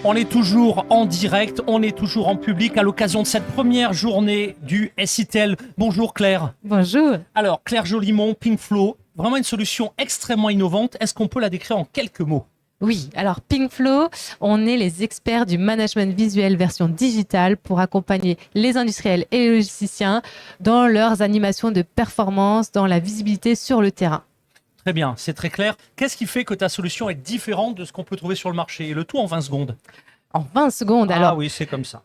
On est toujours en direct, on est toujours en public à l'occasion de cette première journée du SITL. Bonjour Claire. Bonjour. Alors Claire Jolimont, Pinkflow, vraiment une solution extrêmement innovante. Est-ce qu'on peut la décrire en quelques mots ? Oui, alors Pinkflow, on est les experts du management visuel version digitale pour accompagner les industriels et les logisticiens dans leurs animations de performance, dans la visibilité sur le terrain. Très bien, c'est très clair. Qu'est-ce qui fait que ta solution est différente de ce qu'on peut trouver sur le marché ? Et le tout en 20 secondes. En 20 secondes, Ah alors, oui, c'est comme ça.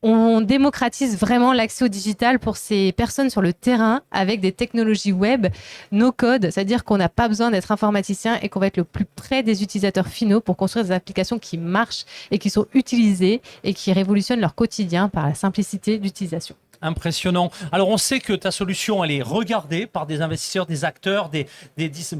on démocratise vraiment l'accès au digital pour ces personnes sur le terrain avec des technologies web no code, c'est-à-dire qu'on n'a pas besoin d'être informaticien et qu'on va être le plus près des utilisateurs finaux pour construire des applications qui marchent et qui sont utilisées et qui révolutionnent leur quotidien par la simplicité d'utilisation. Impressionnant. Alors on sait que ta solution elle est regardée par des investisseurs, des acteurs,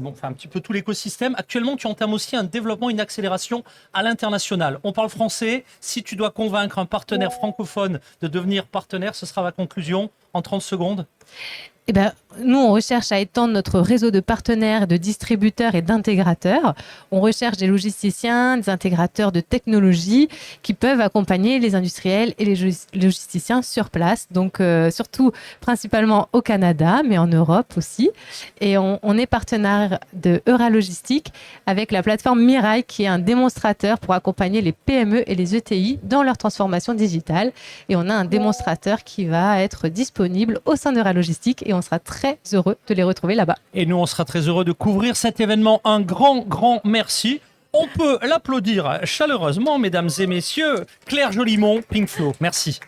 enfin un petit peu tout l'écosystème. Actuellement tu entames aussi un développement, une accélération à l'international. On parle français. Si tu dois convaincre un partenaire francophone de devenir partenaire, ce sera ma conclusion en 30 secondes. Eh ben, nous, on recherche à étendre notre réseau de partenaires, de distributeurs et d'intégrateurs. On recherche des logisticiens, des intégrateurs de technologies qui peuvent accompagner les industriels et les logisticiens sur place. Donc, surtout, principalement au Canada, mais en Europe aussi. Et on est partenaire de Euralogistique avec la plateforme Mirai, qui est un démonstrateur pour accompagner les PME et les ETI dans leur transformation digitale. Et on a un démonstrateur qui va être disponible au sein d'Euralogistique et on sera très heureux de les retrouver là-bas. Et nous, on sera très heureux de couvrir cet événement. Un grand merci. On peut l'applaudir chaleureusement, mesdames et messieurs. Claire Jolimont, Pinkflow. Merci.